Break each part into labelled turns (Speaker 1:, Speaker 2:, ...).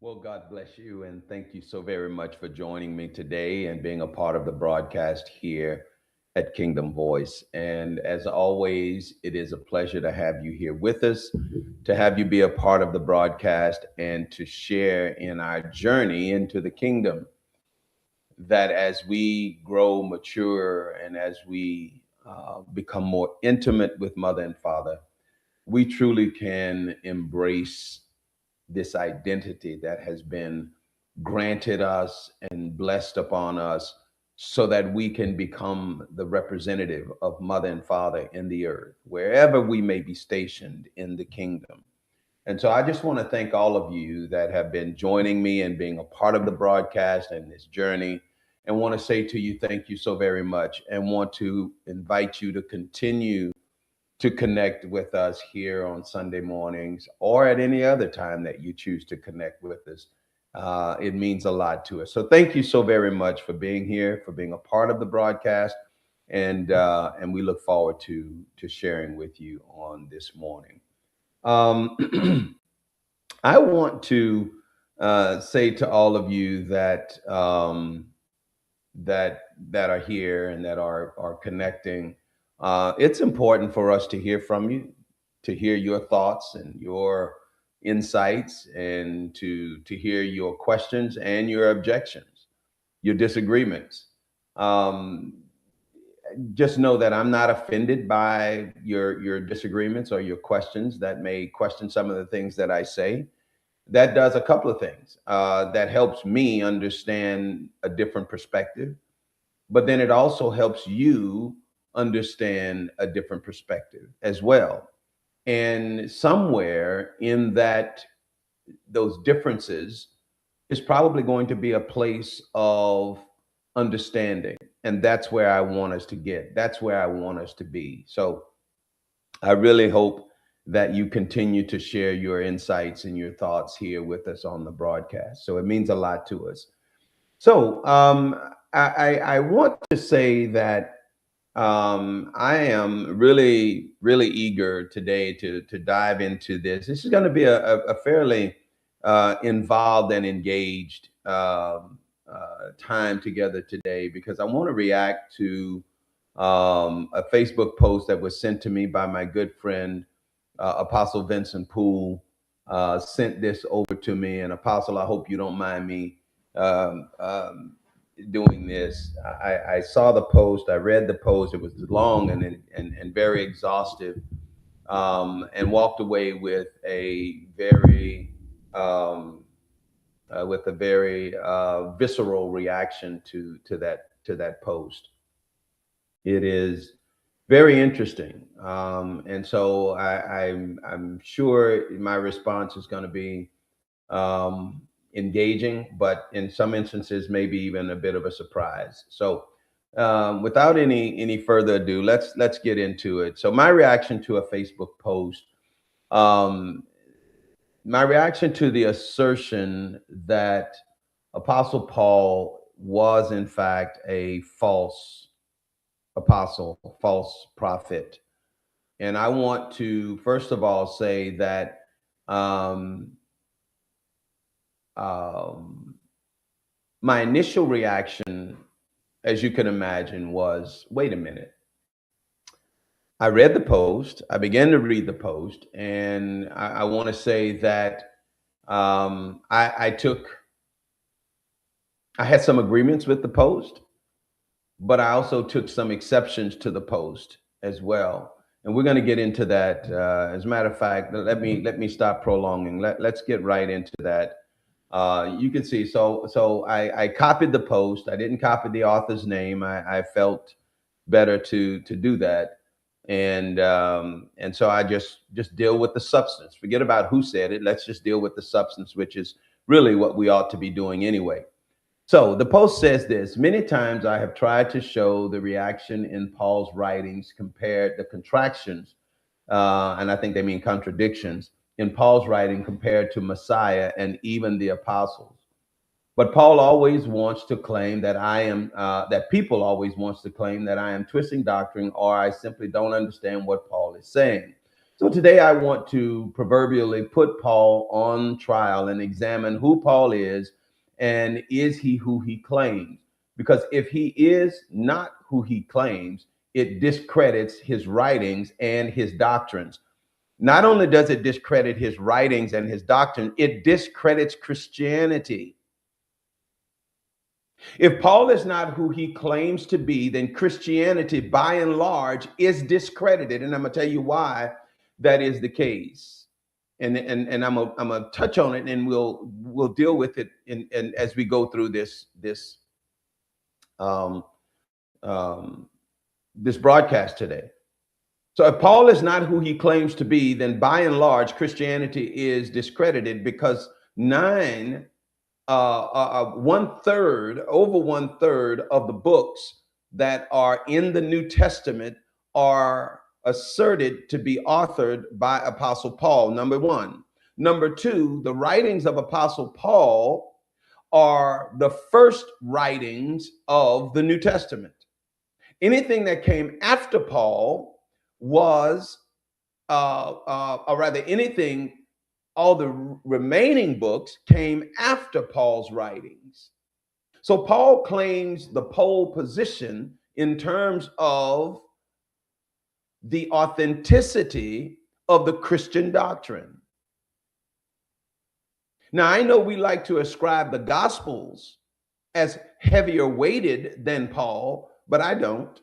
Speaker 1: Well, God bless you, and thank you so very much for joining me today and being a part of the broadcast here at Kingdom Voice. And as always, it is a pleasure to have you here with us, to have you be a part of the broadcast, and to share in our journey into the kingdom. That as we grow, mature, and as we become more intimate with Mother and Father, we truly can embrace this identity that has been granted us and blessed upon us so that we can become the representative of Mother and Father in the earth, wherever we may be stationed in the kingdom. And so I just want to thank all of you that have been joining me and being a part of the broadcast and this journey, and want to say to you, thank you so very much, and want to invite you to continue to connect with us here on Sunday mornings or at any other time that you choose to connect with us. It means a lot to us. So thank you so very much for being here, for being a part of the broadcast, and we look forward to sharing with you on this morning. Um, I want to say to all of you that are here and that are connecting. It's important for us to hear from you, to hear your thoughts and your insights, and to hear your questions and your objections, your disagreements. Um, just know that I'm not offended by your disagreements or your questions that may question some of the things that I say. That does a couple of things. That helps me understand a different perspective, but then it also helps you understand a different perspective as well. And somewhere in that, those differences is probably going to be a place of understanding. And that's where I want us to get. That's where I want us to be. So I really hope that you continue to share your insights and your thoughts here with us on the broadcast. So it means a lot to us. So I want to say that I am really eager today to dive into this. This is going to be a fairly involved and engaged time together today, because I want to react to a Facebook post that was sent to me by my good friend Apostle Vincent Poole. Sent this over to me, and Apostle, I hope you don't mind me um, um, doing this. I saw the post, I read the post. It was long and very exhaustive, and walked away um, with a very visceral reaction to that post. It is very interesting, and so I'm sure my response is going to be engaging, but in some instances, maybe even a bit of a surprise. So, without any further ado, let's get into it. So, my reaction to a Facebook post, um, my reaction to the assertion that Apostle Paul was in fact a false apostle, false prophet, and I want to first of all say that. Um, um, my initial reaction, as you can imagine, was wait a minute. I read the post, I began to read the post, and I want to say that I had some agreements with the post, but I also took some exceptions to the post as well. And we're going to get into that. As a matter of fact, let me stop prolonging. Let's get right into that. You can see. So I copied the post. I didn't copy the author's name. I felt better to do that, and so I just deal with the substance. Forget about who said it. Let's just deal with the substance, which is really what we ought to be doing anyway. So the post says this: many times I have tried to show the reaction in Paul's writings compared the contractions, and I think they mean contradictions in Paul's writing compared to Messiah and even the apostles. But Paul always wants to claim that that people always wants to claim that I am twisting doctrine, or I simply don't understand what Paul is saying. So today I want to proverbially put Paul on trial and examine who Paul is and is he who he claims? Because if he is not who he claims, it discredits his writings and his doctrines. Not only does it discredit his writings and his doctrine, it discredits Christianity. If Paul is not who he claims to be, then Christianity, by and large, is discredited. And I'm going to tell you why that is the case. And I'm gonna touch on it, and we'll deal with it in as we go through um, um, this broadcast today. So if Paul is not who he claims to be, then by and large, Christianity is discredited because over 1/3 of the books that are in the New Testament are asserted to be authored by Apostle Paul, number one. Number two, the writings of Apostle Paul are the first writings of the New Testament. Anything that came after Paul was, or rather, all the remaining books came after Paul's writings. So Paul claims the pole position in terms of the authenticity of the Christian doctrine. Now, I know we like to ascribe the Gospels as heavier weighted than Paul, but I don't.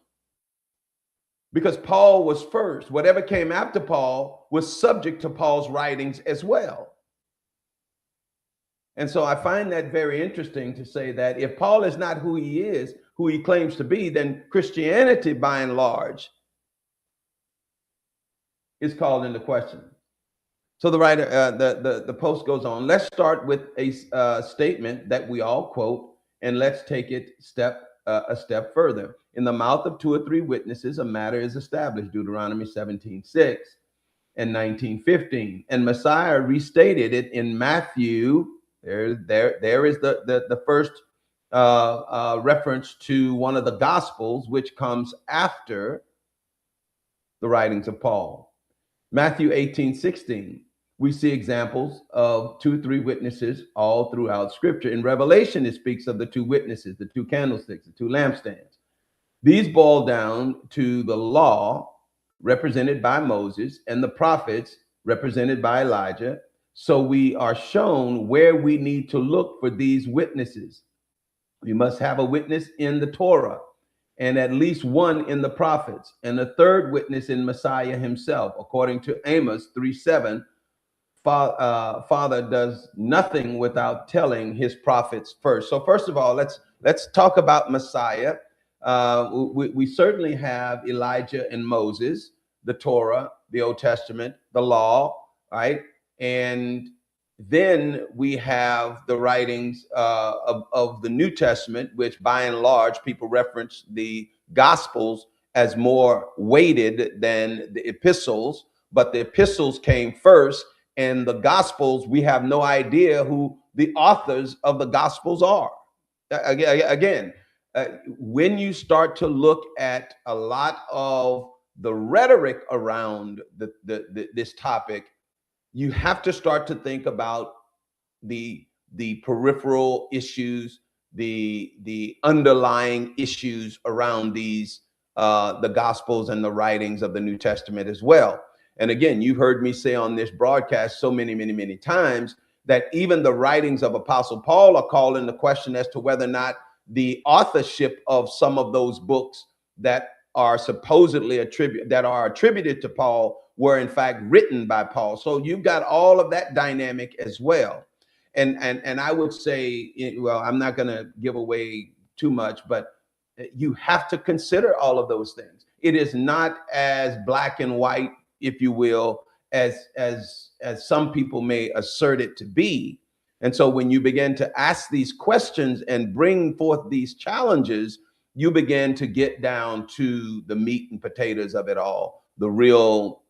Speaker 1: Because Paul was first. Whatever came after Paul was subject to Paul's writings as well. And so I find that very interesting to say that if Paul is not who he is, who he claims to be, then Christianity, by and large, is called into question. So the writer, the post goes on. Let's start with a statement that we all quote, and let's take it a step further. In the mouth of two or three witnesses, a matter is established. Deuteronomy 17:6 and 19:15. And Messiah restated it in Matthew. There is the first reference to one of the Gospels, which comes after the writings of Paul. Matthew 18:16. We see examples of 2-3 witnesses all throughout Scripture. In Revelation, it speaks of the two witnesses, the two candlesticks, the two lampstands. These boil down to the law, represented by Moses, and the prophets, represented by Elijah. So we are shown where we need to look for these witnesses. We must have a witness in the Torah, and at least one in the prophets, and a third witness in Messiah himself. According to Amos 3:7, Father does nothing without telling his prophets first. So first of all, let's talk about Messiah. We certainly have Elijah and Moses, the Torah, the Old Testament, the law, right? And then we have the writings of the New Testament, which by and large people reference the Gospels as more weighted than the epistles, but the epistles came first, and the Gospels, we have no idea who the authors of the Gospels are. Again, when you start to look at a lot of the rhetoric around this topic, you have to start to think about the peripheral issues, the underlying issues around these the Gospels and the writings of the New Testament as well. And again, you've heard me say on this broadcast so many times that even the writings of Apostle Paul are called into question as to whether or not the authorship of some of those books that are supposedly attributed to Paul were in fact written by Paul. So you've got all of that dynamic as well. And I would say, well, I'm not going to give away too much, but you have to consider all of those things. It is not as black and white, if you will, as some people may assert it to be. And so when you begin to ask these questions and bring forth these challenges, you begin to get down to the meat and potatoes of it all, the real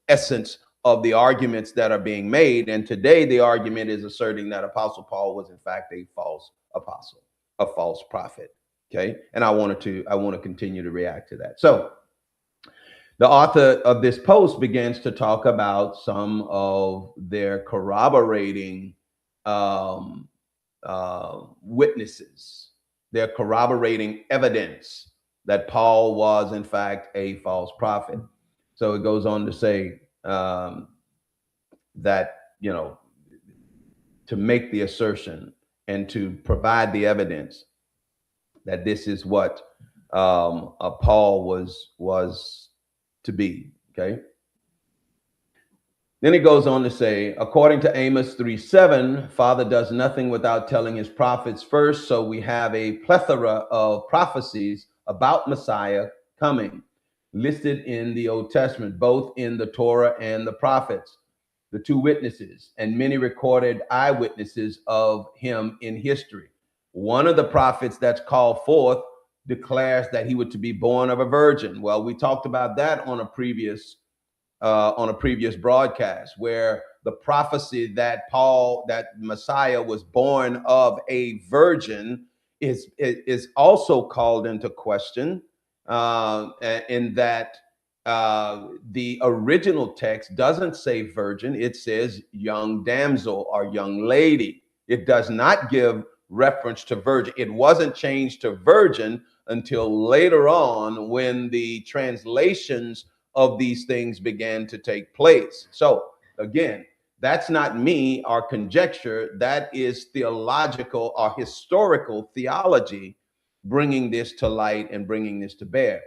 Speaker 1: essence of the arguments that are being made. And today the argument is asserting that Apostle Paul was in fact a false apostle, a false prophet. Okay. And I want to continue to react to that. So The author of this post begins to talk about some of their corroborating um, witnesses, their corroborating evidence that Paul was, in fact, a false prophet. So it goes on to say that, to make the assertion and to provide the evidence that this is what Paul was to be. Okay. Then it goes on to say, according to Amos 3:7, Father does nothing without telling his prophets first. So we have a plethora of prophecies about Messiah coming, listed in the Old Testament, both in the Torah and the prophets, the two witnesses, and many recorded eyewitnesses of him in history. One of the prophets that's called forth declares that he would to be born of a virgin. Well, we talked about that on a previous broadcast, where the prophecy that Messiah was born of a virgin is also called into question, in that the original text doesn't say virgin; it says young damsel or young lady. It does not give reference to virgin. It wasn't changed to virgin until later on, when the translations of these things began to take place. So again, that's not me or conjecture. That is theological or historical theology bringing this to light and bringing this to bear.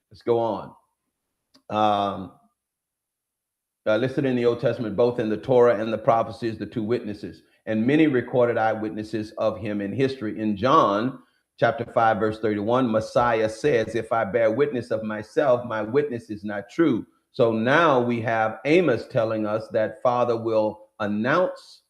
Speaker 1: Let's go on. Listed in the Old Testament, both in the Torah and the prophecies, the two witnesses, and many recorded eyewitnesses of him in history. In John chapter 5, verse 31, Messiah says, if I bear witness of myself, my witness is not true. So now we have Amos telling us that Father will announce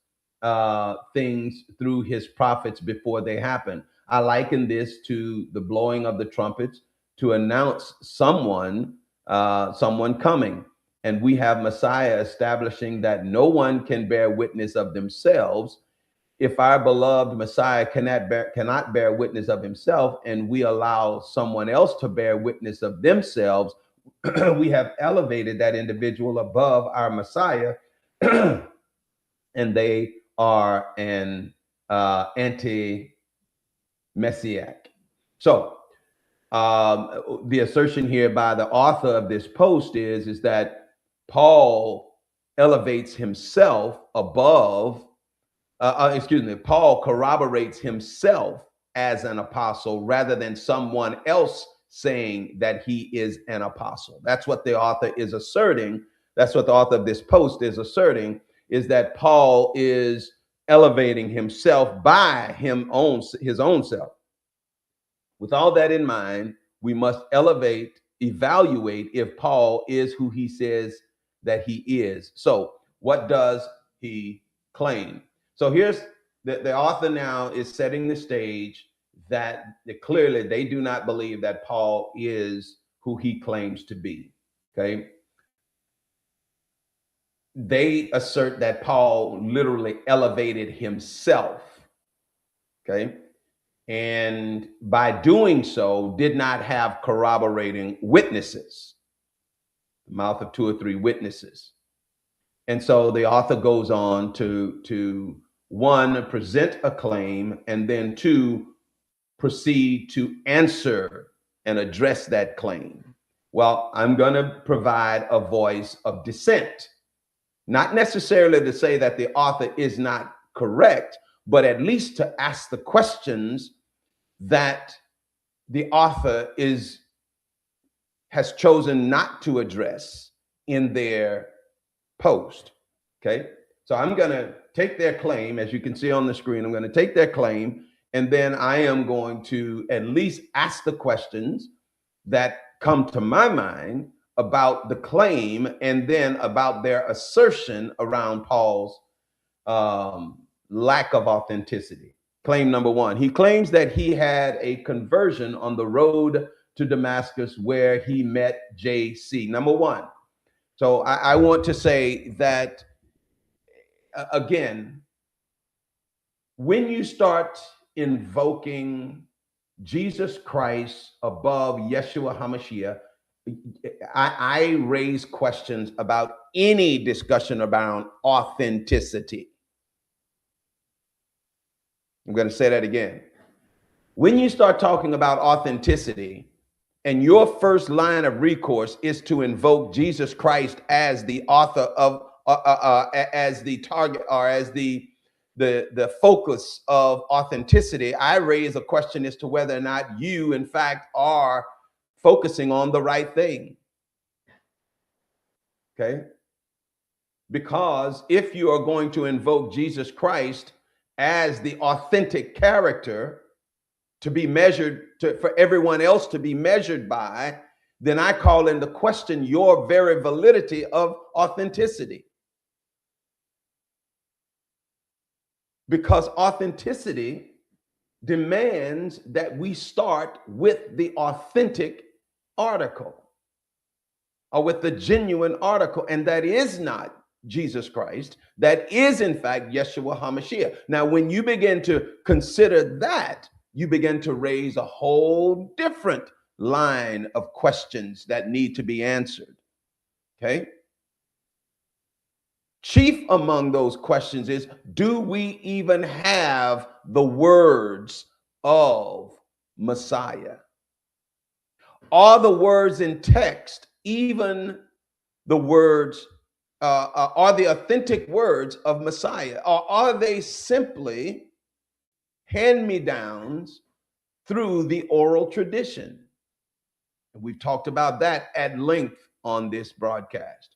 Speaker 1: things through his prophets before they happen. I liken this to the blowing of the trumpets to announce someone coming. And we have Messiah establishing that no one can bear witness of themselves. If our beloved Messiah cannot bear witness of himself, and we allow someone else to bear witness of themselves, we have elevated that individual above our Messiah, and they are an anti-messianic. So the assertion here by the author of this post is that Paul elevates himself above, Paul corroborates himself as an apostle rather than someone else saying that he is an apostle. That's what the author is asserting. That's what the author of this post is asserting, is that Paul is elevating himself by his own self. With all that in mind, we must evaluate if Paul is who he says that he is. So what does he claim? So here's the author now is setting the stage that clearly they do not believe that Paul is who he claims to be. Okay. They assert that Paul literally elevated himself. Okay. And by doing so, did not have corroborating witnesses, the mouth of two or three witnesses. And so the author goes on to one, present a claim, and then two, proceed to answer and address that claim. Well, I'm going to provide a voice of dissent, not necessarily to say that the author is not correct, but at least to ask the questions that the author has chosen not to address in their post. Okay, so I'm going to take their claim, as you can see on the screen. I'm going to take their claim, and then I am going to at least ask the questions that come to my mind about the claim, and then about their assertion around Paul's lack of authenticity. Claim number one, he claims that he had a conversion on the road to Damascus where he met JC. Number one. So I want to say that, again, when you start invoking Jesus Christ above Yeshua HaMashiach I raise questions about any discussion around authenticity. I'm going to say that again. When you start talking about authenticity, and your first line of recourse is to invoke Jesus Christ as the author of, as the target, or as the focus of authenticity, I raise a question as to whether or not you, in fact, are focusing on the right thing. Okay. Because if you are going to invoke Jesus Christ as the authentic character to be measured, for everyone else to be measured by, then I call into question your very validity of authenticity. Because authenticity demands that we start with the authentic article, or with the genuine article, and that is not Jesus Christ. That is, in fact, Yeshua HaMashiach. Now, when you begin to consider that, you begin to raise a whole different line of questions that need to be answered. Okay? Chief among those questions is, do we even have the words of Messiah? Are the words in text even the words, are the authentic words of Messiah? Or are they simply hand-me-downs through the oral tradition? We've talked about that at length on this broadcast.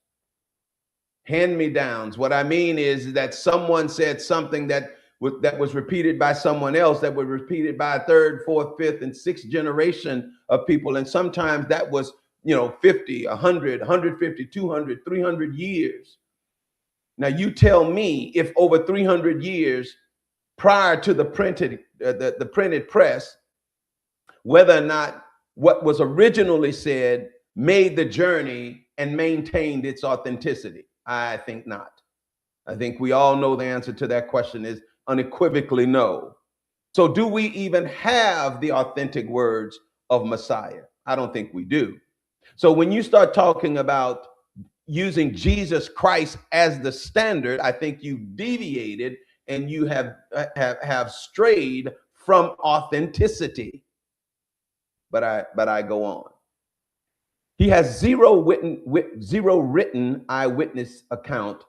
Speaker 1: Hand-me-downs. What I mean is that someone said something that was repeated by someone else, that was repeated by a third, fourth, fifth, and sixth generation of people. And sometimes that was 50, 100, 150, 200, 300 years. Now you tell me if over 300 years prior to the printed press, whether or not what was originally said made the journey and maintained its authenticity. I think not. I think we all know the answer to that question is unequivocally no. So do we even have the authentic words of Messiah? I don't think we do. So when you start talking about using Jesus Christ as the standard, I think you've deviated and you have strayed from authenticity. But I go on. He has zero written eyewitness account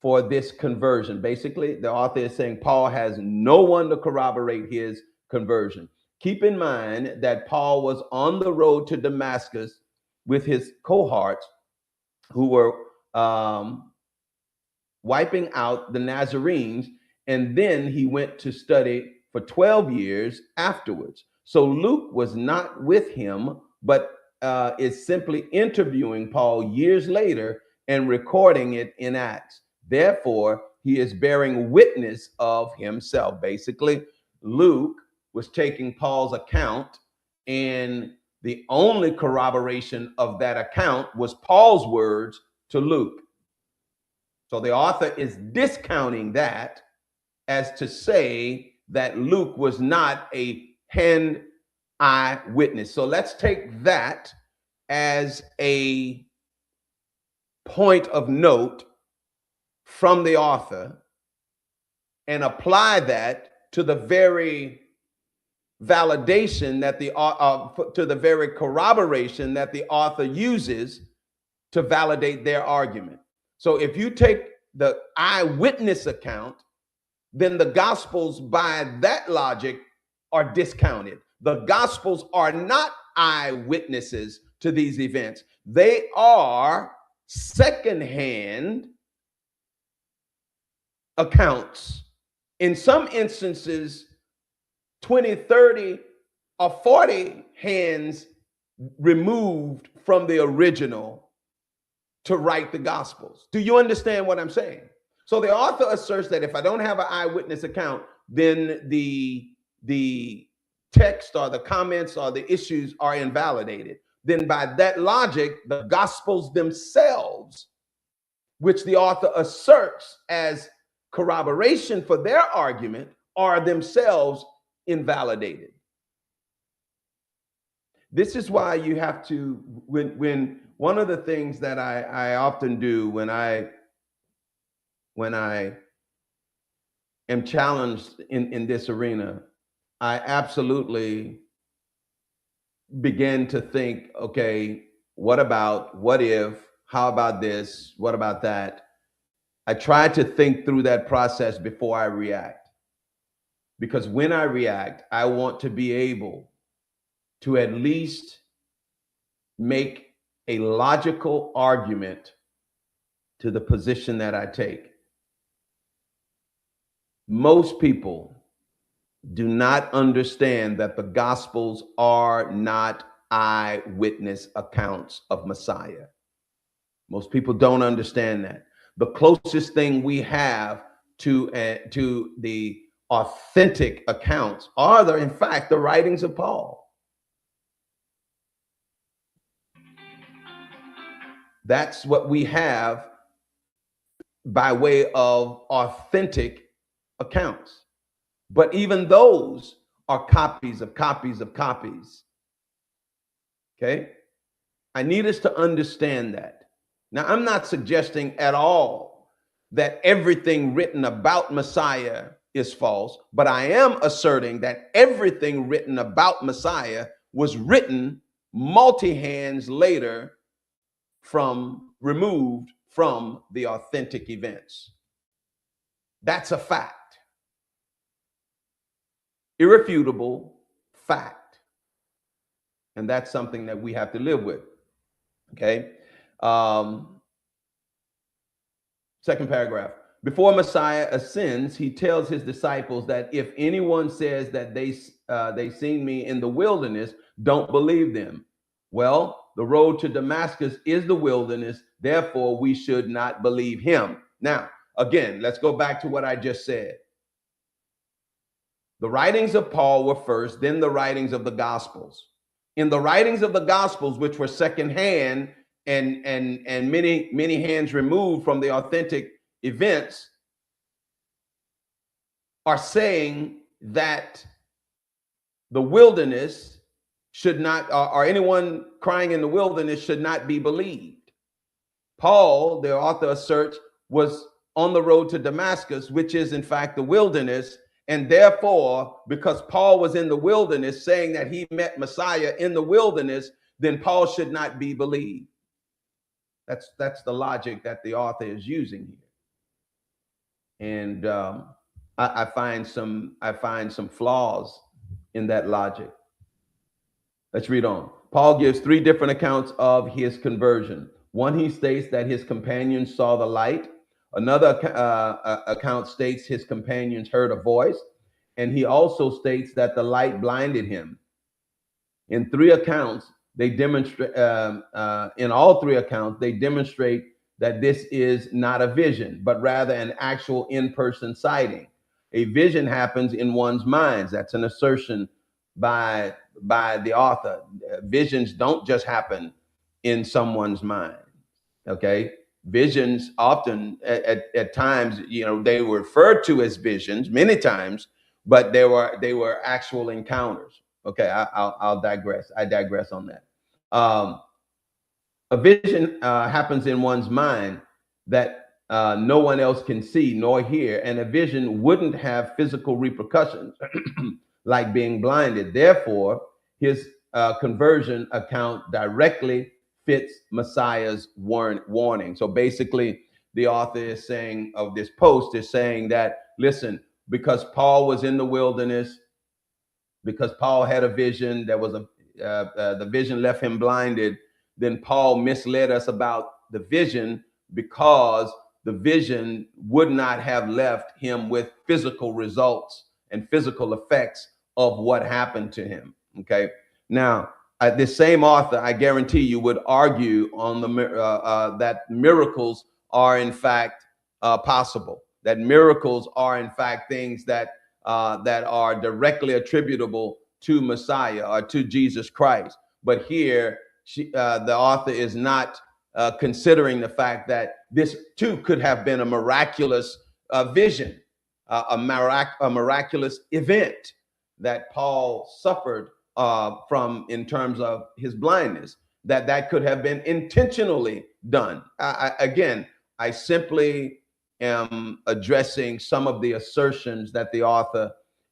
Speaker 1: for this conversion. Basically, the author is saying Paul has no one to corroborate his conversion. Keep in mind that Paul was on the road to Damascus with his cohorts who were wiping out the Nazarenes, and then he went to study for 12 years afterwards. So Luke was not with him, but is simply interviewing Paul years later and recording it in Acts. Therefore, he is bearing witness of himself. Basically, Luke was taking Paul's account, and the only corroboration of that account was Paul's words to Luke. So the author is discounting that as to say that Luke was not a hand eyewitness. So let's take that as a point of note from the author and apply that to the very validation that to the very corroboration that the author uses to validate their argument. So if you take the eyewitness account, then the Gospels, by that logic, are discounted. The Gospels are not eyewitnesses to these events. They are secondhand accounts. In some instances, 20, 30, or 40 hands removed from the original to write the Gospels. Do you understand what I'm saying? So the author asserts that if I don't have an eyewitness account, then the text or the comments or the issues are invalidated. Then by that logic, the Gospels themselves, which the author asserts as corroboration for their argument, are themselves invalidated. This is why you have to, when one of the things that I often do when I am challenged in this arena, I absolutely begin to think, okay, what about, what if, how about this, what about that? I try to think through that process before I react. Because when I react, I want to be able to at least make a logical argument to the position that I take. Most people do not understand that the Gospels are not eyewitness accounts of Messiah. Most people don't understand that. The closest thing we have to the authentic accounts are, in fact, the writings of Paul. That's what we have by way of authentic accounts. But even those are copies of copies of copies. Okay? I need us to understand that. Now, I'm not suggesting at all that everything written about Messiah is false, but I am asserting that everything written about Messiah was written multi hands later removed from the authentic events. That's a fact. Irrefutable fact. And that's something that we have to live with. Okay. Second paragraph. Before Messiah ascends, he tells his disciples that if anyone says that they seen me in the wilderness, don't believe them. Well, the road to Damascus is the wilderness. Therefore, we should not believe him. Now, again, let's go back to what I just said. The writings of Paul were first, then the writings of the Gospels. In the writings of the Gospels, which were secondhand and many hands removed from the authentic events, are saying that the wilderness should not, or anyone crying in the wilderness should not be believed. Paul, the author asserts, was on the road to Damascus, which is in fact the wilderness. And therefore, because Paul was in the wilderness, saying that he met Messiah in the wilderness, then Paul should not be believed. That's the logic that the author is using here. And I find some flaws in that logic. Let's read on. Paul gives three different accounts of his conversion. One, he states that his companions saw the light. Another account states his companions heard a voice. And he also states that the light blinded him. In three accounts, they demonstrate, in all three accounts, they demonstrate that this is not a vision, but rather an actual in-person sighting. A vision happens in one's mind. That's an assertion by the author. Visions don't just happen in someone's mind. Okay. Visions often at times, they were referred to as visions many times, but they were actual encounters. Okay. I'll digress. I digress on that. A vision happens in one's mind that no one else can see nor hear, and a vision wouldn't have physical repercussions like being blinded. Therefore, his conversion account directly fits Messiah's warning. So basically, the author is saying of this post is saying that, listen, because Paul was in the wilderness, because Paul had a vision, there was the vision left him blinded, then Paul misled us about the vision because the vision would not have left him with physical results and physical effects of what happened to him. Okay. Now, this same author, I guarantee you, would argue on that miracles are in fact possible. That miracles are in fact things that are directly attributable to Messiah or to Jesus Christ. But here, the author is not considering the fact that this too could have been a miraculous vision, a miraculous event that Paul suffered from in terms of his blindness, that could have been intentionally done. Again, I simply am addressing some of the assertions that the author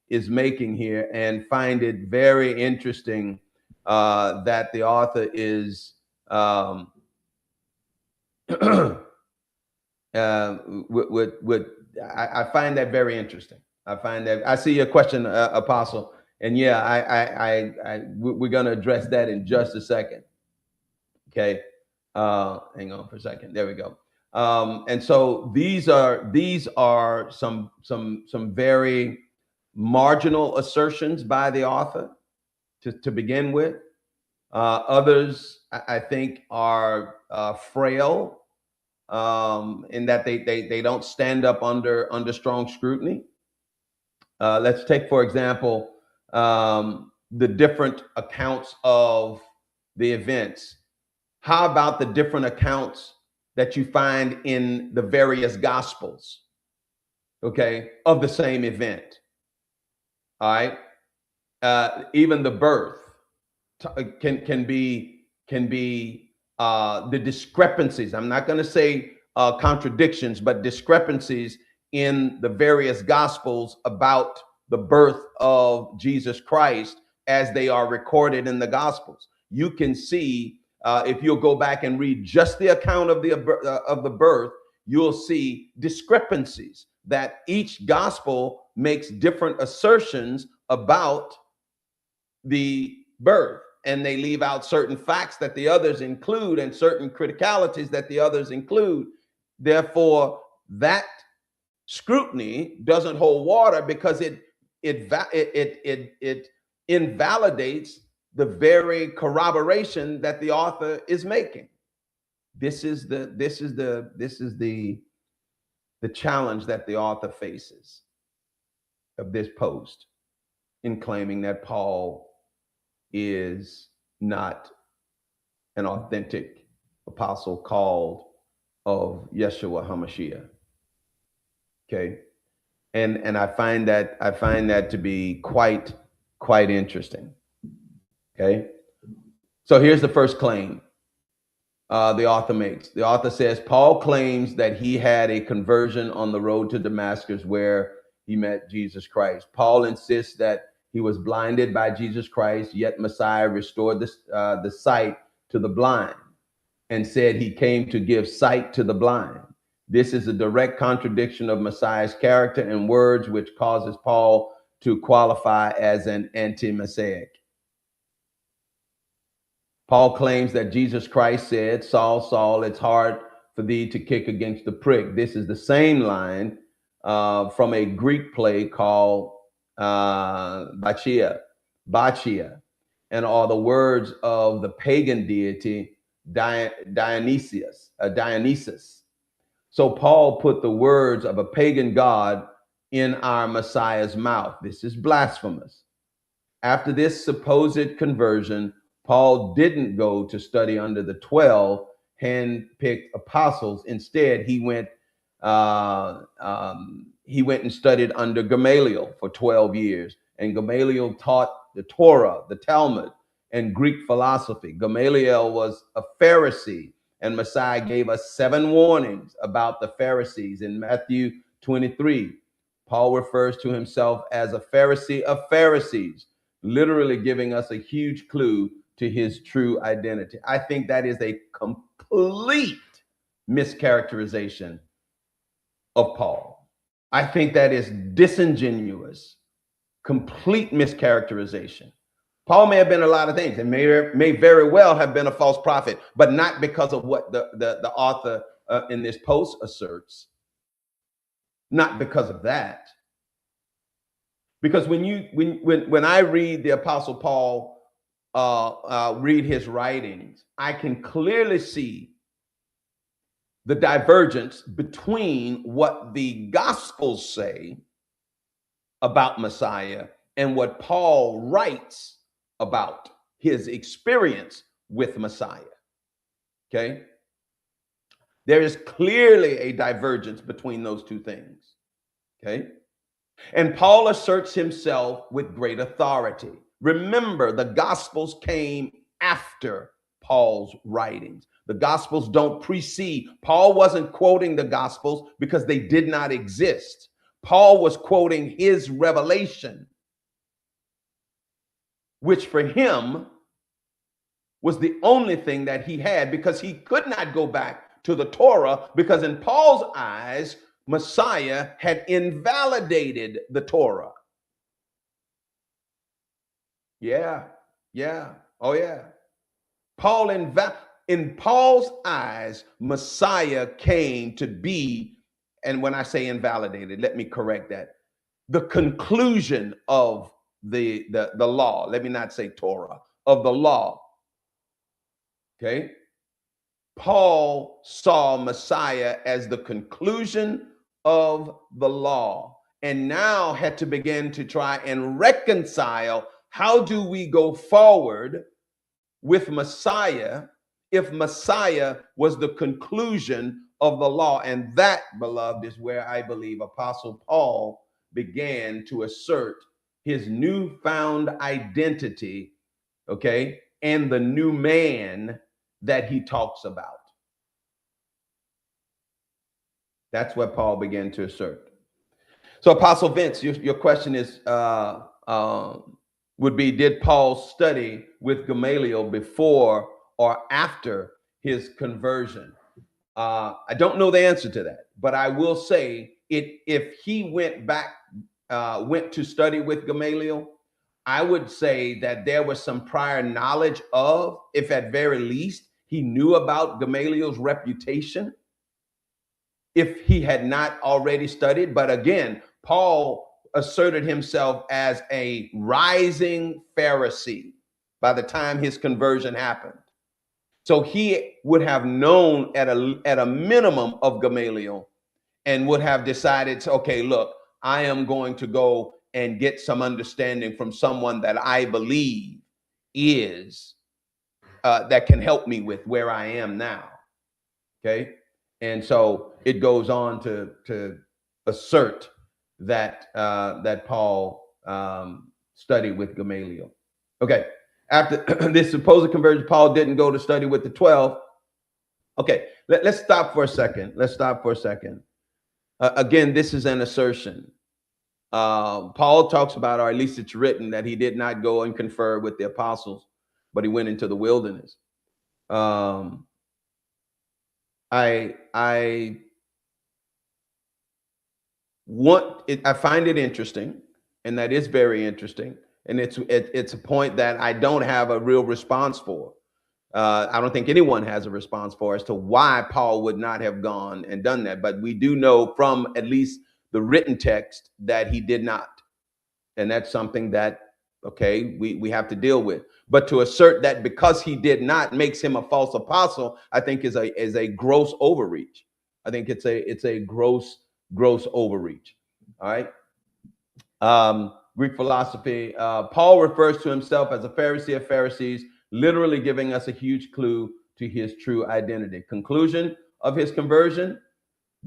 Speaker 1: is making here, and find it very interesting that the author is would I find that very interesting. I find that I see your question, Apostle, and yeah, we're going to address that in just a second. Okay, hang on for a second. There we go. And so these are some very marginal assertions by the author to begin with. Others, I think, are frail in that they don't stand up under strong scrutiny. Let's take, for example, the different accounts of the events. How about the different accounts that you find in the various gospels, okay, of the same event? All right. Even the birth can be the discrepancies. I'm not going to say contradictions, but discrepancies in the various gospels about the birth of Jesus Christ as they are recorded in the gospels. You can see if you'll go back and read just the account of the birth, you'll see discrepancies, that each gospel makes different assertions about the birth, and they leave out certain facts that the others include and certain criticalities that the others include. Therefore, that scrutiny doesn't hold water, because it invalidates the very corroboration that the author is making. This is the challenge that the author faces of this post in claiming that Paul is not an authentic apostle called of Yeshua HaMashiach. Okay. And I find that to be quite interesting. Okay. So here's the first claim the author makes. The author says, Paul claims that he had a conversion on the road to Damascus where he met Jesus Christ. Paul insists that he was blinded by Jesus Christ, yet Messiah restored the sight to the blind and said he came to give sight to the blind. This is a direct contradiction of Messiah's character and words, which causes Paul to qualify as an anti-Messiah. Paul claims that Jesus Christ said, Saul, Saul, it's hard for thee to kick against the prick. This is the same line from a Greek play called Bacchia, and are the words of the pagan deity Dionysus. So Paul put the words of a pagan god in our Messiah's mouth. This is blasphemous. After this supposed conversion, Paul didn't go to study under the 12 hand-picked apostles. Instead, he went and studied under Gamaliel for 12 years. And Gamaliel taught the Torah, the Talmud, and Greek philosophy. Gamaliel was a Pharisee, and Messiah gave us 7 warnings about the Pharisees in Matthew 23. Paul refers to himself as a Pharisee of Pharisees, literally giving us a huge clue to his true identity. I think that is a complete mischaracterization of Paul. I think that is disingenuous, complete mischaracterization. Paul may have been a lot of things, and may very well have been a false prophet, but not because of what the author in this post asserts. Not because of that. Because when I read the Apostle Paul, read his writings, I can clearly see the divergence between what the Gospels say about Messiah and what Paul writes about his experience with Messiah. Okay? There is clearly a divergence between those two things. Okay? And Paul asserts himself with great authority. Remember, the Gospels came after Paul's writings. The Gospels don't precede. Paul wasn't quoting the Gospels because they did not exist. Paul was quoting his revelation, which for him was the only thing that he had, because he could not go back to the Torah, because in Paul's eyes, Messiah had invalidated the Torah. Yeah, yeah, oh yeah. In Paul's eyes, Messiah came to be, and when I say invalidated, let me correct that, the conclusion of the law. Let me not say Torah, of the law. Okay. Paul saw Messiah as the conclusion of the law, and now had to begin to try and reconcile, how do we go forward with Messiah if Messiah was the conclusion of the law? And that, beloved, is where I believe Apostle Paul began to assert his newfound identity, okay, and the new man that he talks about. That's what Paul began to assert. So, Apostle Vince, your question is, would be, did Paul study with Gamaliel before or after his conversion? I don't know the answer to that, but I will say if he went to study with Gamaliel, I would say that there was some prior knowledge of, if at very least, he knew about Gamaliel's reputation, if he had not already studied. But again, Paul asserted himself as a rising Pharisee by the time his conversion happened. So he would have known at a minimum of Gamaliel, and would have decided, okay, look, I am going to go and get some understanding from someone that I believe is that can help me with where I am now. Okay. And so it goes on to assert that that Paul studied with Gamaliel. Okay. After this supposed conversion, Paul didn't go to study with the 12. Okay, let's stop for a second. Let's stop for a second. Again, this is an assertion. Paul talks about, or at least it's written, that he did not go and confer with the apostles, but he went into the wilderness. I find it interesting, and that is very interesting, and it's a point that I don't have a real response for. I don't think anyone has a response for, as to why Paul would not have gone and done that. But we do know from at least the written text that he did not, and that's something that, okay, we have to deal with. But to assert that because he did not makes him a false apostle, I think is a gross overreach. I think it's a gross overreach. All right. Greek philosophy. Paul refers to himself as a Pharisee of Pharisees, literally giving us a huge clue to his true identity. Conclusion of his conversion,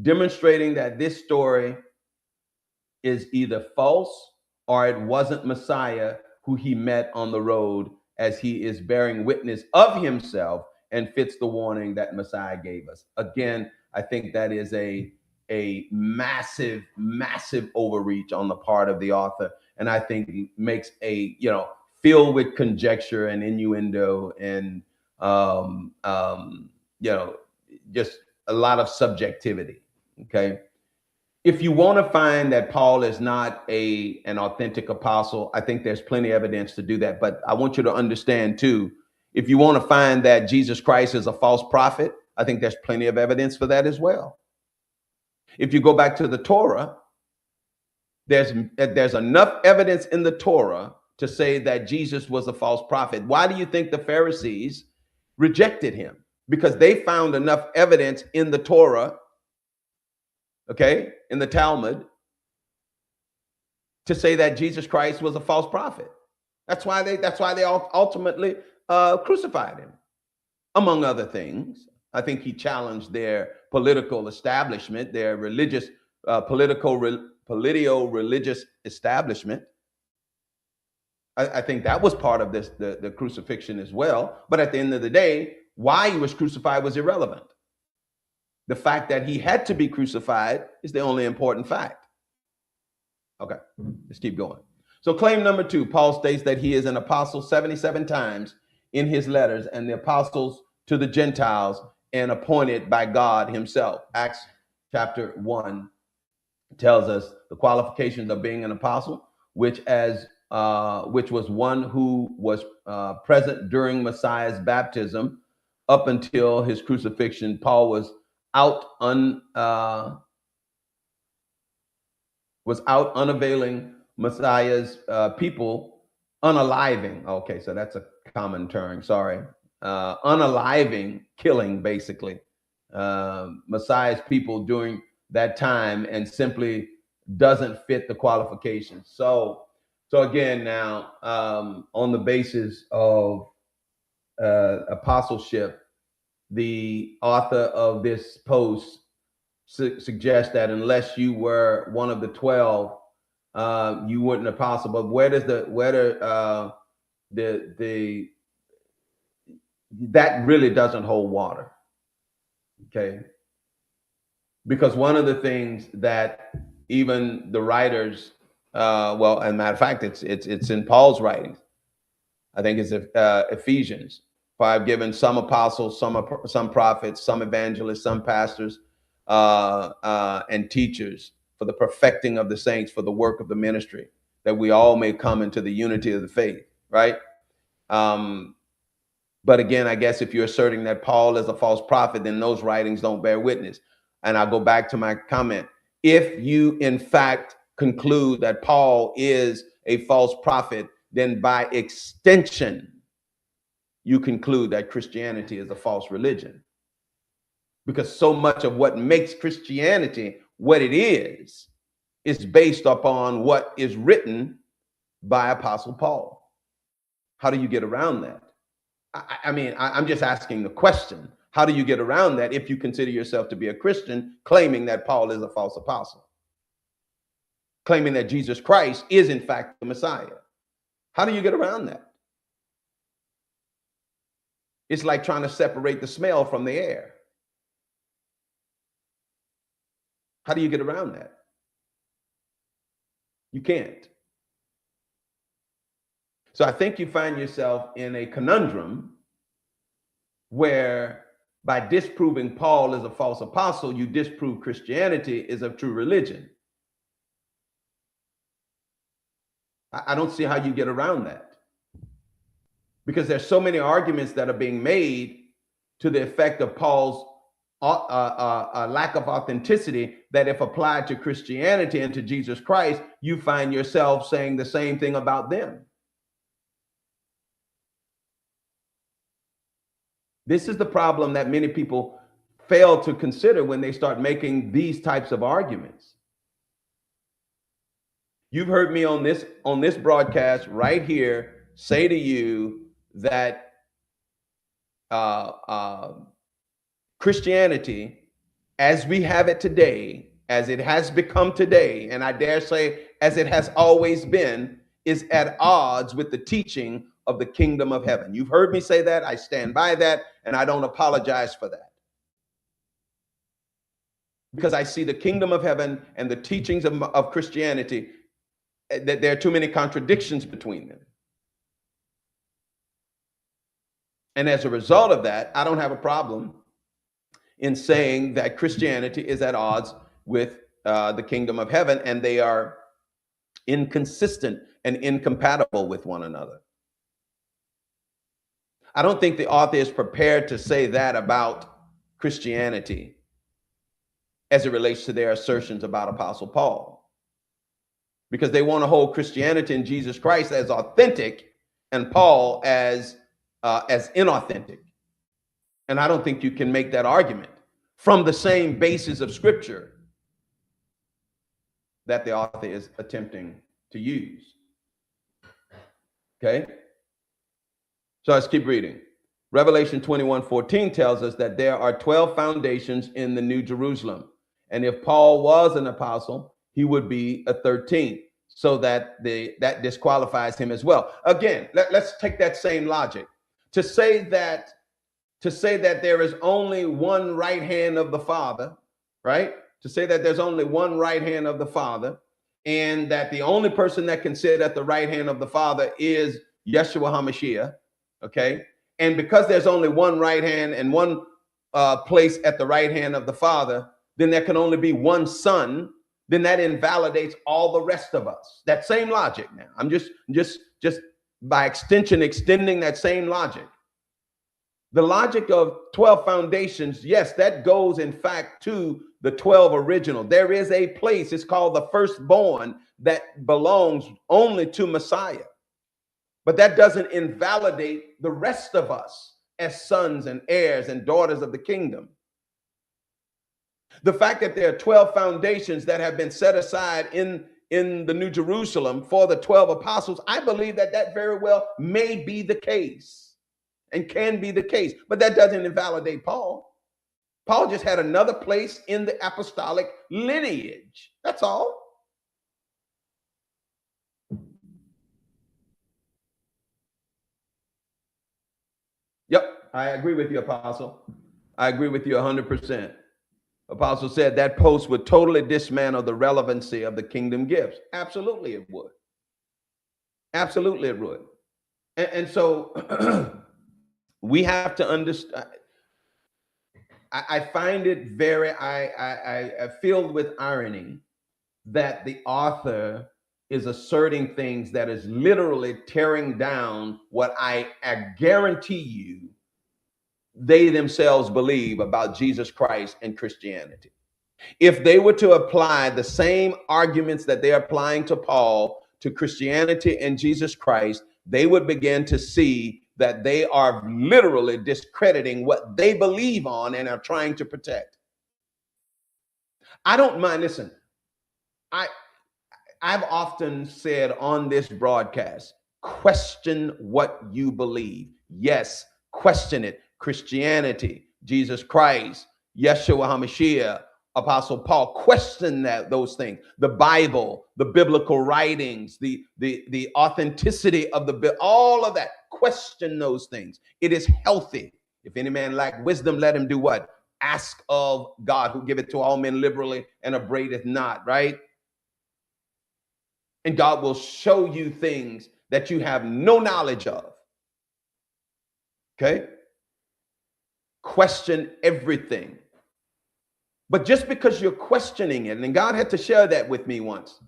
Speaker 1: demonstrating that this story is either false or it wasn't Messiah who he met on the road, as he is bearing witness of himself and fits the warning that Messiah gave us. Again, I think that is a massive overreach on the part of the author, and I think makes filled with conjecture and innuendo and just a lot of subjectivity. Okay. If you want to find that Paul is not an authentic apostle, I think there's plenty of evidence to do that. But I want you to understand too, if you want to find that Jesus Christ is a false prophet, I think there's plenty of evidence for that as well. If you go back to the Torah, there's enough evidence in the Torah to say that Jesus was a false prophet. Why do you think the Pharisees rejected him? Because they found enough evidence in the Torah, okay, in the Talmud, to say that Jesus Christ was a false prophet. That's why they ultimately crucified him, among other things. I think he challenged their political establishment, their religious, politico-religious establishment. I think that was part of this, the crucifixion as well. But at the end of the day, why he was crucified was irrelevant. The fact that he had to be crucified is the only important fact. Okay, let's keep going. So claim number 2, Paul states that he is an apostle 77 times in his letters, and the apostles to the Gentiles and appointed by God himself. Acts chapter 1 tells us the qualifications of being an apostle, which was one who was present during Messiah's baptism up until his crucifixion. Paul was out unavailing Messiah's people, unaliving. Okay, so that's a common term. Sorry, unaliving, killing, basically, Messiah's people during that time, and simply doesn't fit the qualifications. So again, now on the basis of apostleship, the author of this post suggests that unless you were one of the 12, you weren't an apostle. But that really doesn't hold water. Okay, because one of the things that even the writers, well, as a matter of fact, it's in Paul's writings. I think it's Ephesians. For I've given some apostles, some prophets, some evangelists, some pastors, and teachers for the perfecting of the saints, for the work of the ministry, that we all may come into the unity of the faith, right? But again, I guess if you're asserting that Paul is a false prophet, then those writings don't bear witness. And I'll go back to my comment. If you, in fact, conclude that Paul is a false prophet, then by extension, you conclude that Christianity is a false religion. Because so much of what makes Christianity what it is based upon what is written by Apostle Paul. How do you get around that? I mean, I'm just asking the question. How do you get around that if you consider yourself to be a Christian, claiming that Paul is a false apostle? Claiming that Jesus Christ is, in fact, the Messiah. How do you get around that? It's like trying to separate the smell from the air. How do you get around that? You can't. So I think you find yourself in a conundrum where by disproving Paul as a false apostle, you disprove Christianity is a true religion. I don't see how you get around that, because there's so many arguments that are being made to the effect of Paul's lack of authenticity, that if applied to Christianity and to Jesus Christ, you find yourself saying the same thing about them. This is the problem that many people fail to consider when they start making these types of arguments. You've heard me on this broadcast right here say to you that Christianity, as we have it today, as it has become today, and I dare say as it has always been, is at odds with the teaching of the kingdom of heaven. You've heard me say that. I stand by that, and I don't apologize for that. Because I see the kingdom of heaven and the teachings of Christianity, that there are too many contradictions between them. And as a result of that, I don't have a problem in saying that Christianity is at odds with the kingdom of heaven, and they are inconsistent and incompatible with one another. I don't think the author is prepared to say that about Christianity as it relates to their assertions about Apostle Paul, because they want to hold Christianity and Jesus Christ as authentic and Paul as inauthentic. And I don't think you can make that argument from the same basis of scripture that the author is attempting to use. Okay? So let's keep reading. Revelation 21:14 tells us that there are 12 foundations in the New Jerusalem. And if Paul was an apostle, he would be a 13th. so that that disqualifies him as well. Again, let's take that same logic to say that there is only one right hand of the Father, right? To say that there's only one right hand of the Father, and that the only person that can sit at the right hand of the Father is Yeshua HaMashiach, okay? And because there's only one right hand and one place at the right hand of the Father, then there can only be one Son. Then that invalidates all the rest of us. That same logic. Now, I'm just by extension extending that same logic. The logic of 12 foundations, yes, that goes in fact to the 12 original. There is a place, it's called the firstborn, that belongs only to Messiah. But that doesn't invalidate the rest of us as sons and heirs and daughters of the kingdom. The fact that there are 12 foundations that have been set aside in the New Jerusalem for the 12 apostles, I believe that that very well may be the case and can be the case. But that doesn't invalidate Paul. Paul just had another place in the apostolic lineage. That's all. Yep, I agree with you, Apostle. I agree with you 100%. Apostle said that post would totally dismantle the relevancy of the kingdom gifts. Absolutely it would. Absolutely it would. And so we have to understand. I find it very filled with irony that the author is asserting things that is literally tearing down what I guarantee you they themselves believe about Jesus Christ and Christianity. If they were to apply the same arguments that they're applying to Paul to Christianity and Jesus Christ, they would begin to see that they are literally discrediting what they believe on and are trying to protect. I don't mind. Listen, I've often said on this broadcast, question what you believe. Yes, question it. Christianity, Jesus Christ, Yeshua HaMashiach, Apostle Paul, question those things. The Bible, the biblical writings, the authenticity of the all of that. Question those things. It is healthy. If any man lack wisdom, let him do what? Ask of God, who giveth to all men liberally and upbraideth not, right? And God will show you things that you have no knowledge of. Okay? Question everything. But just because you're questioning it, and God had to share that with me once,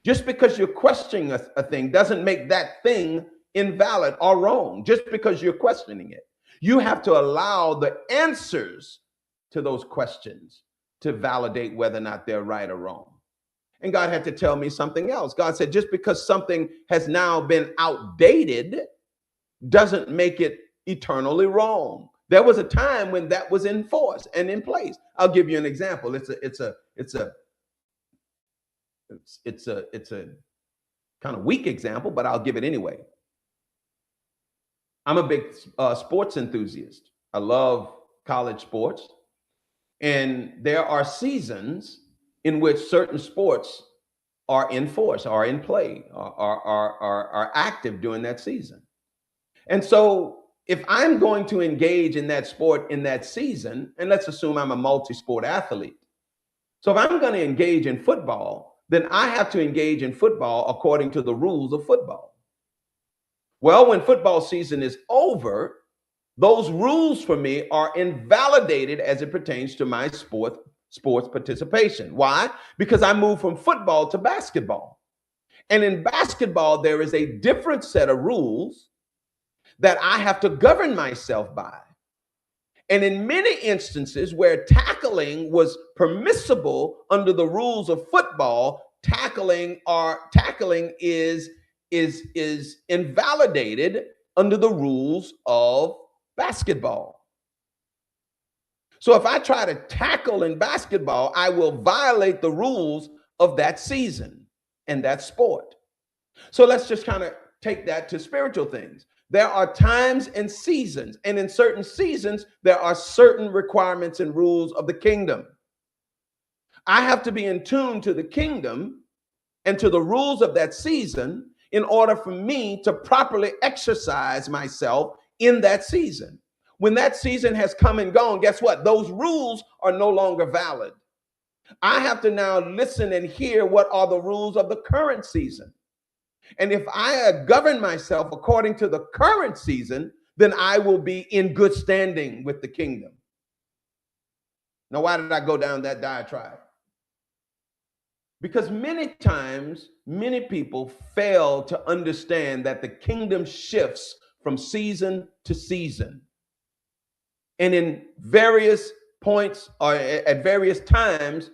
Speaker 1: just because you're questioning a thing doesn't make that thing invalid or wrong, just because you're questioning it. You have to allow the answers to those questions to validate whether or not they're right or wrong. And God had to tell me something else. God said, just because something has now been outdated doesn't make it eternally wrong. There was a time when that was in force and in place. I'll give you an example. It's a kind of weak example, but I'll give it anyway. I'm a big sports enthusiast. I love college sports. And there are seasons in which certain sports are in force, are in play, are active during that season. And so if I'm going to engage in that sport in that season, and let's assume I'm a multi-sport athlete. So if I'm going to engage in football, then I have to engage in football according to the rules of football. Well, when football season is over, those rules for me are invalidated as it pertains to my sports participation. Why? Because I moved from football to basketball. And in basketball, there is a different set of rules that I have to govern myself by. And in many instances where tackling was permissible under the rules of football, tackling is invalidated under the rules of basketball. So if I try to tackle in basketball, I will violate the rules of that season and that sport. So let's just kind of take that to spiritual things. There are times and seasons, and in certain seasons, there are certain requirements and rules of the kingdom. I have to be in tune to the kingdom and to the rules of that season in order for me to properly exercise myself in that season. When that season has come and gone, guess what? Those rules are no longer valid. I have to now listen and hear what are the rules of the current season. And if I govern myself according to the current season, then I will be in good standing with the kingdom. Now, why did I go down that diatribe? Because many times, many people fail to understand that the kingdom shifts from season to season. And in various points or at various times,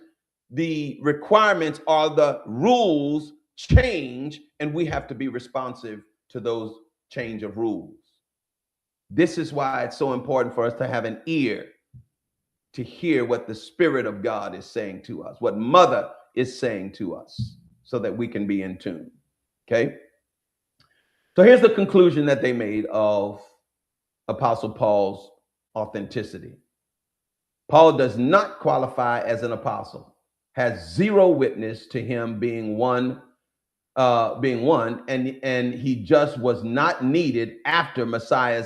Speaker 1: the requirements or the rules change, and we have to be responsive to those change of rules. This is why it's so important for us to have an ear to hear what the Spirit of God is saying to us, what Mother is saying to us, so that we can be in tune. Okay? So here's the conclusion that they made of Apostle Paul's authenticity. Paul does not qualify as an apostle, has zero witness to him being one, and he just was not needed after Messiah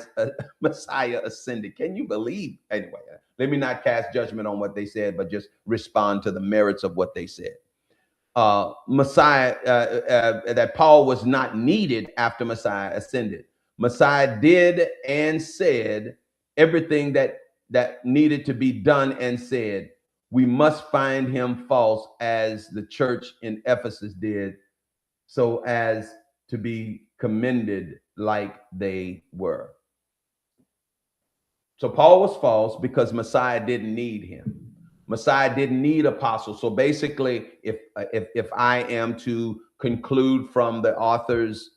Speaker 1: ascended. Can you believe? Anyway, let me not cast judgment on what they said, but just respond to the merits of what they said. That Paul was not needed after Messiah ascended. Messiah did and said everything that needed to be done and said. We must find him false, as the church in Ephesus did, so as to be commended like they were. So Paul was false because Messiah didn't need him. Messiah didn't need apostles. So basically, if I am to conclude from the author's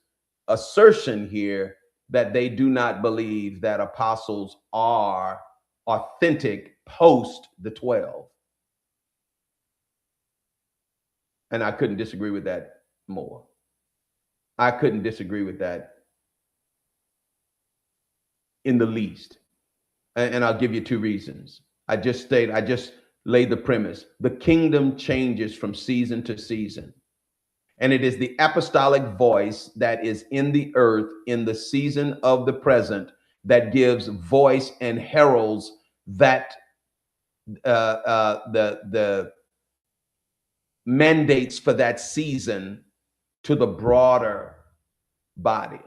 Speaker 1: assertion here that they do not believe that apostles are authentic post the 12. And I couldn't disagree with that more. I couldn't disagree with that in the least. And I'll give you two reasons. I just laid the premise. The kingdom changes from season to season. And it is the apostolic voice that is in the earth in the season of the present that gives voice and heralds that the mandates for that season to the broader body.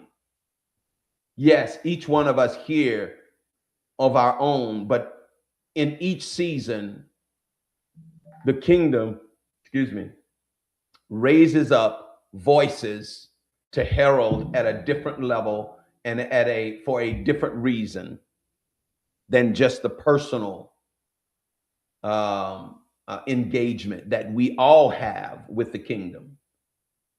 Speaker 1: Yes, each one of us here of our own, but in each season, the kingdom, raises up voices to herald at a different level and for a different reason than just the personal engagement that we all have with the kingdom.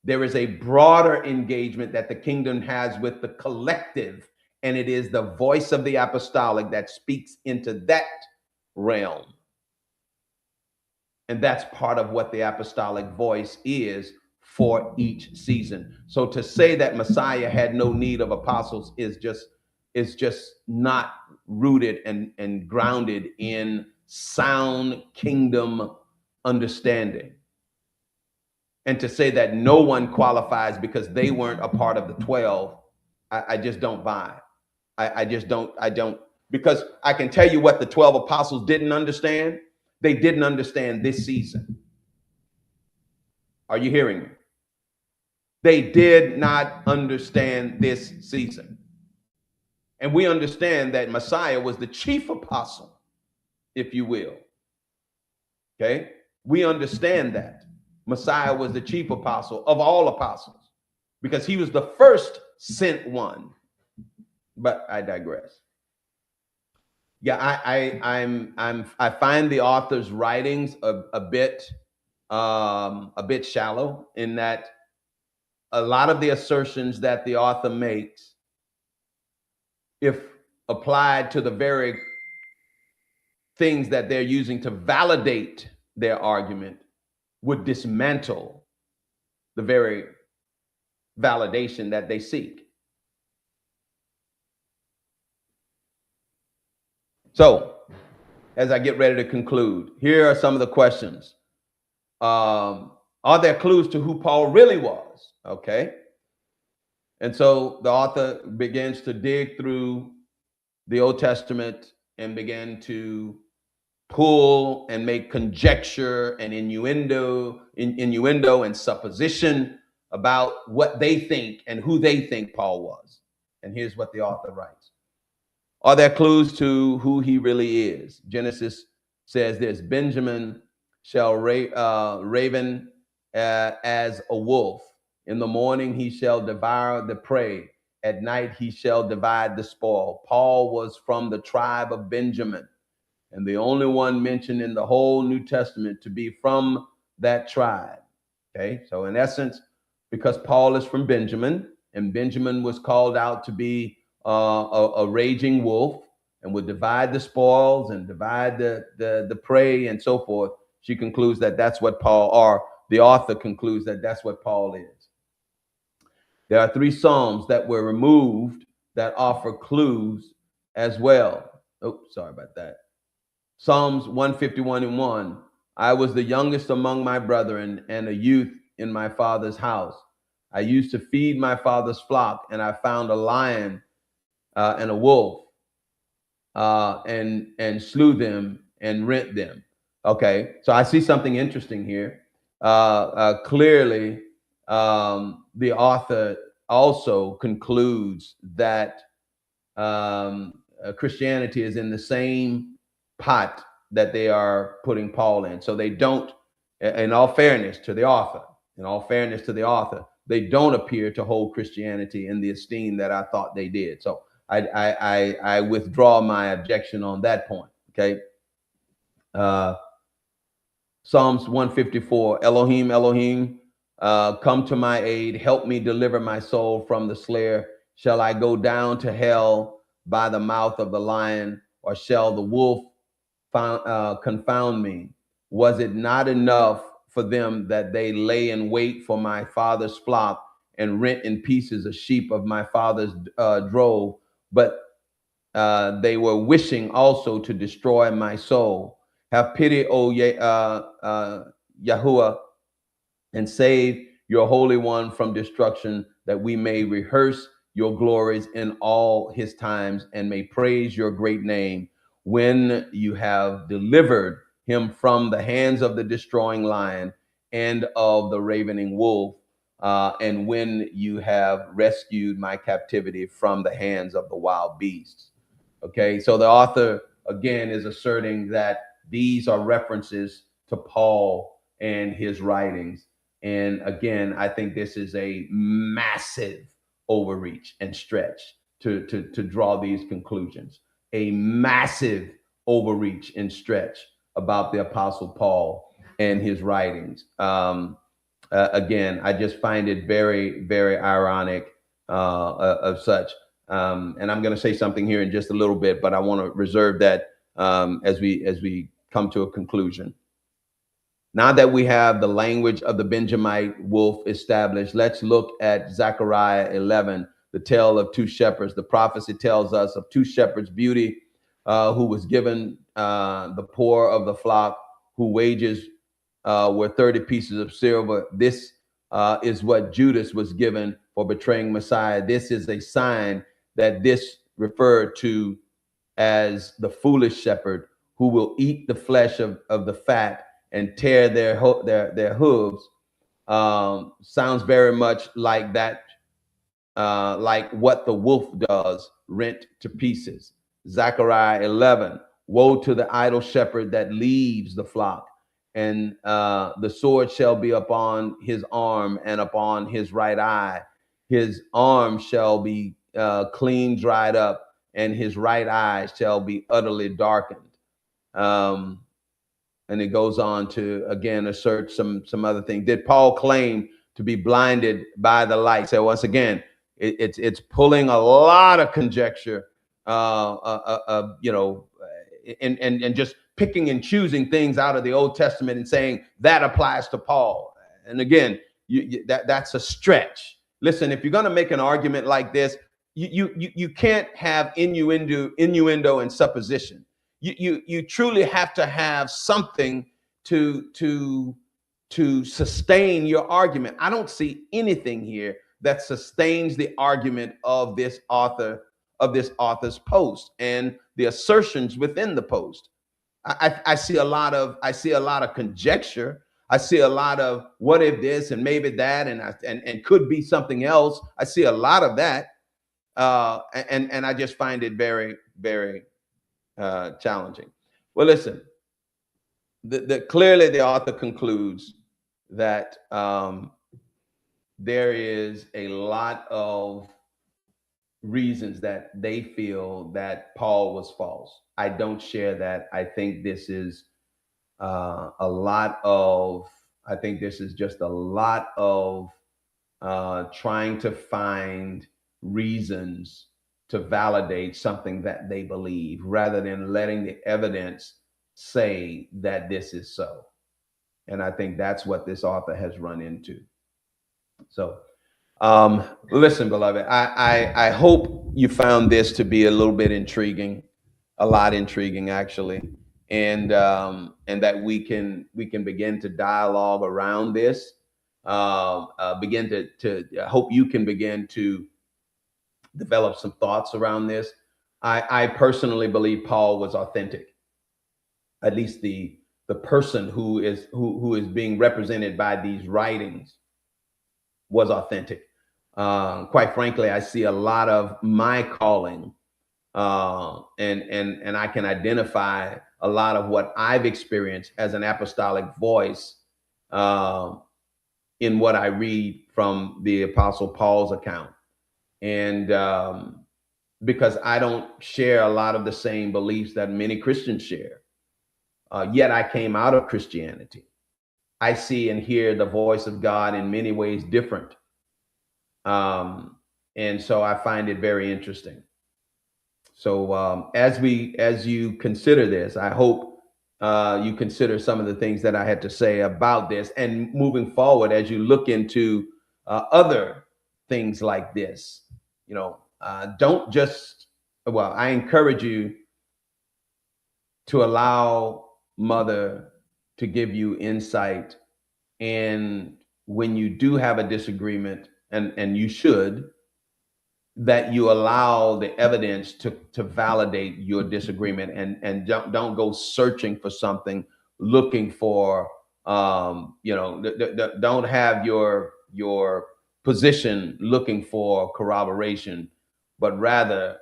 Speaker 1: There is a broader engagement that the kingdom has with the collective, and it is the voice of the apostolic that speaks into that realm. And that's part of what the apostolic voice is for each season. So to say that Messiah had no need of apostles is just not rooted and grounded in sound kingdom understanding. And to say that no one qualifies because they weren't a part of the 12, I just don't buy. I don't, because I can tell you what the 12 apostles didn't understand. They didn't understand this season. Are you hearing me? They did not understand this season. And we understand that Messiah was the chief apostle, if you will. Okay? We understand that Messiah was the chief apostle of all apostles because he was the first sent one. But I digress. Yeah, I find the author's writings a bit shallow, in that a lot of the assertions that the author makes, if applied to the very things that they're using to validate their argument, would dismantle the very validation that they seek. So, as I get ready to conclude, here are some of the questions. Are there clues to who Paul really was? Okay. And so the author begins to dig through the Old Testament and begin to pull and make conjecture and innuendo and supposition about what they think and who they think Paul was. And here's what the author writes. Are there clues to who he really is? Genesis says this: Benjamin shall raven as a wolf. In the morning he shall devour the prey. At night he shall divide the spoil. Paul was from the tribe of Benjamin, and the only one mentioned in the whole New Testament to be from that tribe. Okay, so in essence, because Paul is from Benjamin, and Benjamin was called out to be a raging wolf and would divide the spoils and divide the prey and so forth, she concludes that that's what Paul, or the author concludes that that's what Paul is. There are 3 Psalms that were removed that offer clues as well. Oh, sorry about that. Psalms 151:1. I was the youngest among my brethren and a youth in my father's house. I used to feed my father's flock, and I found a lion and a wolf and slew them and rent them. Okay, so I see something interesting here. Clearly, the author also concludes that Christianity is in the same pot that they are putting Paul in. So they don't, in all fairness to the author, they don't appear to hold Christianity in the esteem that I thought they did. So I withdraw my objection on that point. Okay. Psalms 154, Elohim, Elohim, come to my aid, help me deliver my soul from the snare. Shall I go down to hell by the mouth of the lion, or shall the wolf confound me? Was it not enough for them that they lay in wait for my father's flock and rent in pieces a sheep of my father's drove? But they were wishing also to destroy my soul. Have pity, O Yahuwah, and save your Holy One from destruction, that we may rehearse your glories in all his times and may praise your great name when you have delivered him from the hands of the destroying lion and of the ravening wolf, and when you have rescued my captivity from the hands of the wild beasts. Okay, so the author again is asserting that these are references to Paul and his writings. And again, I think this is a massive overreach and stretch to draw these conclusions. A massive overreach and stretch about the Apostle Paul and his writings. Again, I just find it very, very ironic of such. And I'm going to say something here in just a little bit, but I want to reserve that as we come to a conclusion. Now that we have the language of the Benjamite wolf established, let's look at Zechariah 11, the tale of 2 shepherds. The prophecy tells us of 2 shepherds, beauty, who was given the poor of the flock, whose wages were 30 pieces of silver. This is what Judas was given for betraying Messiah. This is a sign that this referred to as the foolish shepherd, who will eat the flesh of the fat and tear their hooves. Sounds very much like that, like what the wolf does, rent to pieces. Zechariah 11, woe to the idle shepherd that leaves the flock, and the sword shall be upon his arm and upon his right eye. His arm shall be clean dried up, and his right eye shall be utterly darkened. And it goes on to again assert some other things. Did Paul claim to be blinded by the light? So once again, it's pulling a lot of conjecture, you know, and just picking and choosing things out of the Old Testament and saying that applies to Paul. And again, that's a stretch. Listen, if you're going to make an argument like this, you can't have innuendo and supposition. You truly have to have something to to sustain your argument. I don't see anything here that sustains the argument of this author's post and the assertions within the post. I see a lot of conjecture. I see a lot of what if this and maybe that and could be something else. I see a lot of that, and I just find it very very challenging. Well, listen, clearly the author concludes that there is a lot of reasons that they feel that Paul was false. I don't share that. I think this is I think this is just a lot of trying to find reasons to validate something that they believe rather than letting the evidence say that this is so. And I think that's what this author has run into. So, listen, beloved, I hope you found this to be a little bit intriguing, a lot intriguing actually, and that we can begin to dialogue around this. Begin to I hope you can begin to develop some thoughts around this. I personally believe Paul was authentic. At least the person who is being represented by these writings was authentic. Quite frankly, I see a lot of my calling, and I can identify a lot of what I've experienced as an apostolic voice in what I read from the Apostle Paul's account, and because I don't share a lot of the same beliefs that many Christians share, yet I came out of Christianity. I see and hear the voice of God in many ways different. And so I find it very interesting. So as you consider this, I hope you consider some of the things that I had to say about this, and moving forward, as you look into other things like this, don't just, well, I encourage you to allow Mother to give you insight. And when you do have a disagreement, and you should, that you allow the evidence to validate your disagreement, and don't go searching for something, looking for don't have your position looking for corroboration, but rather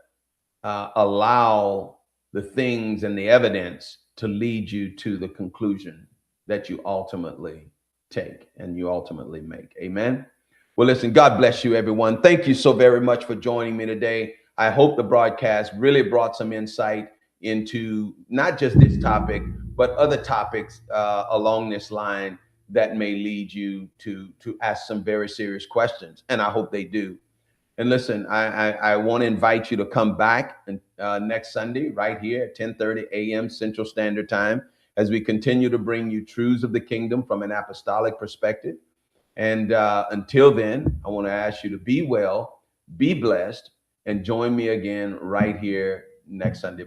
Speaker 1: allow the things and the evidence to lead you to the conclusion that you ultimately take and you ultimately make. Amen. Well, listen, God bless you, everyone. Thank you so very much for joining me today. I hope the broadcast really brought some insight into not just this topic, but other topics along this line that may lead you to ask some very serious questions. And I hope they do. And listen, I want to invite you to come back next Sunday right here at 10:30 a.m. Central Standard Time as we continue to bring you truths of the kingdom from an apostolic perspective. And until then, I want to ask you to be well, be blessed, and join me again right here next Sunday.